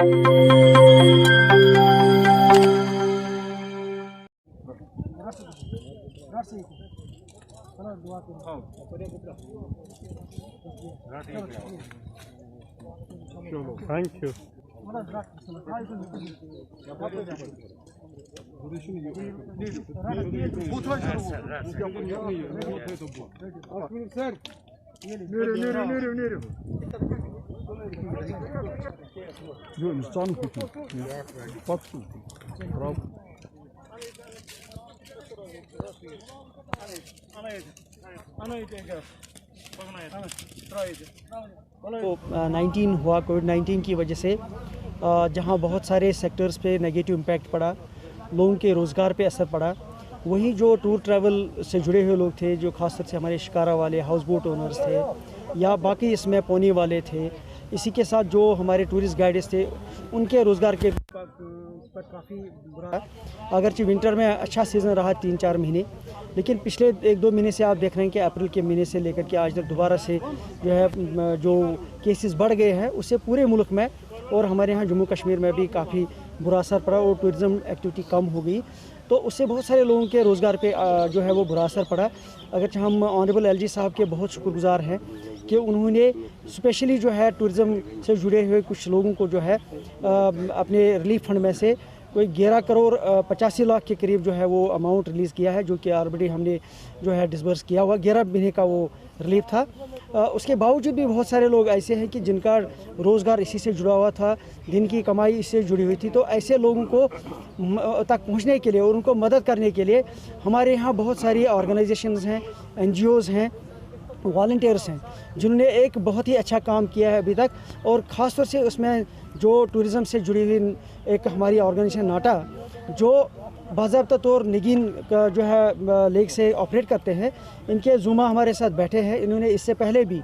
चलो thank you. तो 19 हुआ, कोविड-19 की वजह से जहां बहुत सारे सेक्टर्स पे नेगेटिव इम्पैक्ट पड़ा, लोगों के रोज़गार पे असर पड़ा, वहीं जो टूर ट्रैवल से जुड़े हुए लोग थे, जो खासतौर से हमारे शिकारा वाले हाउस बोट ओनर्स थे या बाकी इसमें पौनी वाले थे, इसी के साथ जो हमारे टूरिस्ट गाइड्स थे, उनके रोज़गार के पर काफ़ी बुरा। अगरचे विंटर में अच्छा सीज़न रहा 3-4 महीने, लेकिन पिछले 1-2 महीने से आप देख रहे हैं कि अप्रैल के महीने से लेकर के आज तक दोबारा से जो केसेस बढ़ गए हैं, उससे पूरे मुल्क में और हमारे यहाँ जम्मू कश्मीर में भी काफ़ी बुरा असर पड़ा और टूरिज़्म एक्टिविटी कम हो गई। तो उससे बहुत सारे लोगों के रोज़गार पे जो है वो बुरा असर पड़ा। अगरचे हम ऑनरेबल एलजी साहब के बहुत शुक्रगुजार हैं कि उन्होंने स्पेशली जो है टूरिज़्म से जुड़े हुए कुछ लोगों को जो है अपने रिलीफ फंड में से कोई 11 करोड़ 85 लाख के करीब जो है वो अमाउंट रिलीज़ किया है, जो कि ऑलरेडी हमने जो है डिसबर्स किया हुआ 11 महीने का वो रिलीफ था। उसके बावजूद भी बहुत सारे लोग ऐसे हैं कि जिनका रोज़गार इसी से जुड़ा हुआ था, दिन की कमाई इससे जुड़ी हुई थी। तो ऐसे लोगों को तक पहुंचने के लिए और उनको मदद करने के लिए हमारे यहाँ बहुत सारी ऑर्गेनाइजेशंस हैं, NGOs हैं, वॉलंटियर्स हैं, जिन्होंने एक बहुत ही अच्छा काम किया है अभी तक। और ख़ास तौर से उसमें जो टूरिज़्म से जुड़ी हुई एक हमारी ऑर्गेनाइजेशन नाटा, जो बाज़ाब्ता तौर निगीन का जो है लेक से ऑपरेट करते हैं, इनके जुमा हमारे साथ बैठे हैं। इन्होंने इससे पहले भी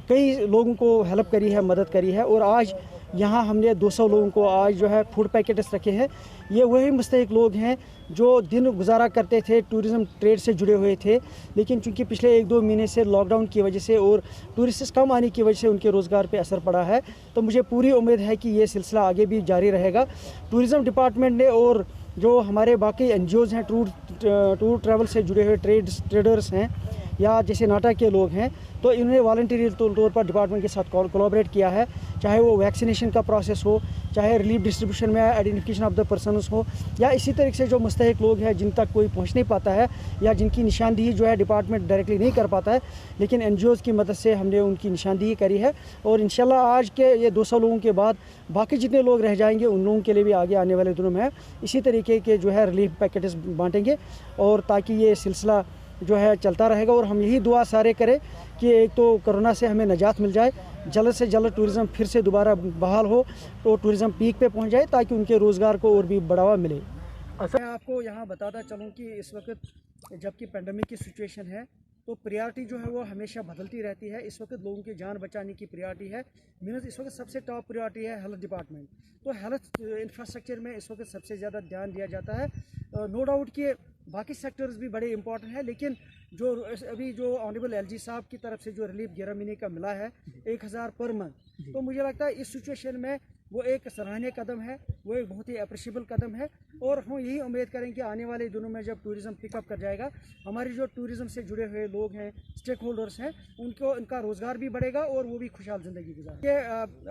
कई लोगों को हेल्प करी है, मदद करी है। और आज यहाँ हमने 200 लोगों को आज जो है फूड पैकेट्स रखे हैं। ये वही मुस्तहिक लोग हैं जो दिन गुजारा करते थे, टूरिज़्म ट्रेड से जुड़े हुए थे, लेकिन चूंकि पिछले 1-2 महीने से लॉकडाउन की वजह से और टूरिस्ट कम आने की वजह से उनके रोज़गार पे असर पड़ा है। तो मुझे पूरी उम्मीद है कि ये सिलसिला आगे भी जारी रहेगा। टूरिज़्म डिपार्टमेंट ने और जो हमारे बाकी NGOs हैं, टूर ट्रैवल से जुड़े हुए ट्रेडर्स हैं या जैसे नाटा के लोग हैं, तो इन्होंने वॉलंटरी तौर पर डिपार्टमेंट के साथ कोलैबोरेट किया है। चाहे वो वैक्सीनेशन का प्रोसेस हो, चाहे रिलीफ डिस्ट्रीब्यूशन में आइडेंटिफिकेशन ऑफ द पर्सनस हो, या इसी तरीके से जो मुस्तहिक लोग हैं जिन तक कोई पहुंच नहीं पाता है या जिनकी निशानदेही जो है डिपार्टमेंट डायरेक्टली नहीं कर पाता है, लेकिन NGOs की मदद से हमने उनकी निशानदेही करी है। और इंशाल्लाह आज के ये 200 लोगों के बाद बाकी जितने लोग रह जाएंगे उन लोगों के लिए भी आगे आने वाले दिनों में इसी तरीके के जो है रिलीफ पैकेट्स बांटेंगे, और ताकि ये सिलसिला जो है चलता रहेगा। और हम यही दुआ सारे करें कि एक तो कोरोना से हमें निजात मिल जाए, जल्द से जल्द टूरिज़्म फिर से दोबारा बहाल हो, तो टूरिज़्म पीक पे पहुंच जाए, ताकि उनके रोज़गार को और भी बढ़ावा मिले। मैं आपको यहाँ बताता चलूँ कि इस वक्त जबकि पेंडेमिक की सिचुएशन है, तो प्रायोरिटी जो है वो हमेशा बदलती रहती है। इस वक्त लोगों की जान बचाने की प्रायोरिटी है, मीन्स इस वक्त सबसे टॉप प्रायोरिटी है हेल्थ डिपार्टमेंट। तो हेल्थ इंफ्रास्ट्रक्चर में इस वक्त सबसे ज़्यादा ध्यान दिया जाता है। नो डाउट कि बाकी सेक्टर्स भी बड़े इंपॉर्टेंट हैं, लेकिन जो अभी जो ऑनरेबल LG साहब की तरफ से जो रिलीफ 11 महीने का मिला है 1000 पर मंथ, तो मुझे लगता है इस सिचुएशन में वो एक सराहनीय कदम है, वो एक बहुत ही अप्रिशिएबल कदम है। और हम यही उम्मीद करें कि आने वाले दिनों में जब टूरिज़्म पिकअप कर जाएगा, हमारी जो टूरिज़्म से जुड़े हुए लोग हैं, स्टेक होल्डर्स हैं, उनका रोज़गार भी बढ़ेगा और वो भी खुशहाल ज़िंदगी गुजारेंगे।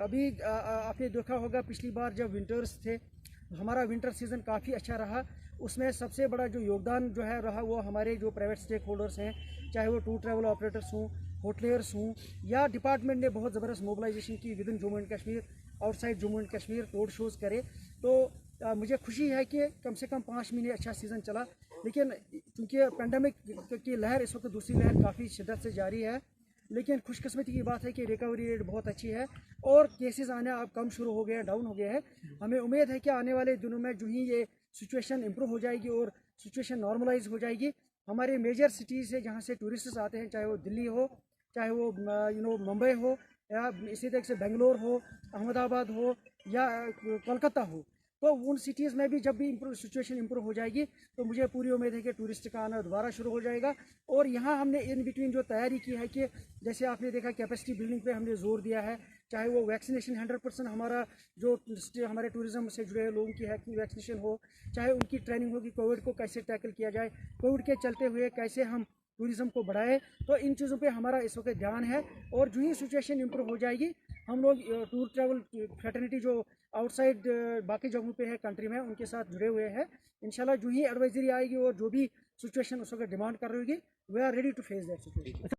अभी आपने देखा होगा पिछली बार जब विंटर्स थे, हमारा विंटर सीज़न काफ़ी अच्छा रहा। उसमें सबसे बड़ा जो योगदान जो है रहा वो हमारे जो प्राइवेट स्टेक होल्डर्स हैं, चाहे वो टूर ट्रैवल ऑपरेटर्स हों, होटलियर्स हों, या डिपार्टमेंट ने बहुत ज़बरदस्त मोबिलाइजेशन की with in Jammu and Kashmir, outside Jammu and Kashmir, road shows करे। तो मुझे खुशी है कि कम से कम 5 महीने अच्छा सीज़न चला। लेकिन चूँकि पेंडेमिक की लहर इस वक्त दूसरी लहर काफ़ी शिद्दत से जारी है, लेकिन खुशकिस्मती की बात है कि रिकवरी रेट बहुत अच्छी है और केसेस आने अब कम शुरू हो गए हैं, डाउन हो गए हैं। हमें उम्मीद है कि आने वाले दिनों में जो ही ये सिचुएशन इम्प्रूव हो जाएगी और सिचुएशन नॉर्मलाइज हो जाएगी, हमारे मेजर सिटीज़ से जहाँ से टूरिस्ट्स आते हैं, चाहे वो दिल्ली हो, चाहे वो मुंबई हो, या इसी तरह से बेंगलोर हो, अहमदाबाद हो, या कोलकाता हो, तो उन सिटीज़ में भी जब भी सिचुएशन इम्प्रूव हो जाएगी, तो मुझे पूरी उम्मीद है कि टूरिस्ट का आना दोबारा शुरू हो जाएगा। और यहाँ हमने इन बिटवीन जो तैयारी की है कि जैसे आपने देखा कैपेसिटी बिल्डिंग पे हमने जोर दिया है, चाहे वो वैक्सीनेशन 100% हमारा जो हमारे टूरिज़्म से जुड़े लोगों की है कि वैक्सीनेशन हो, चाहे उनकी ट्रेनिंग होगी कोविड को कैसे टैकल किया जाए, कोविड के चलते हुए कैसे हम टूरिज़्म को बढ़ाए। तो इन चीज़ों पे हमारा इस वक्त ध्यान है और जो ही सिचुएशन इम्प्रूव हो जाएगी हम लोग टूर ट्रैवल फ्रेटर्निटी जो आउटसाइड बाकी जगहों पे है कंट्री में उनके साथ जुड़े हुए हैं। इंशाल्लाह जो ही एडवाइजरी आएगी और जो भी सिचुएशन उस वक्त डिमांड कर रही होगी we are ready to face that situation.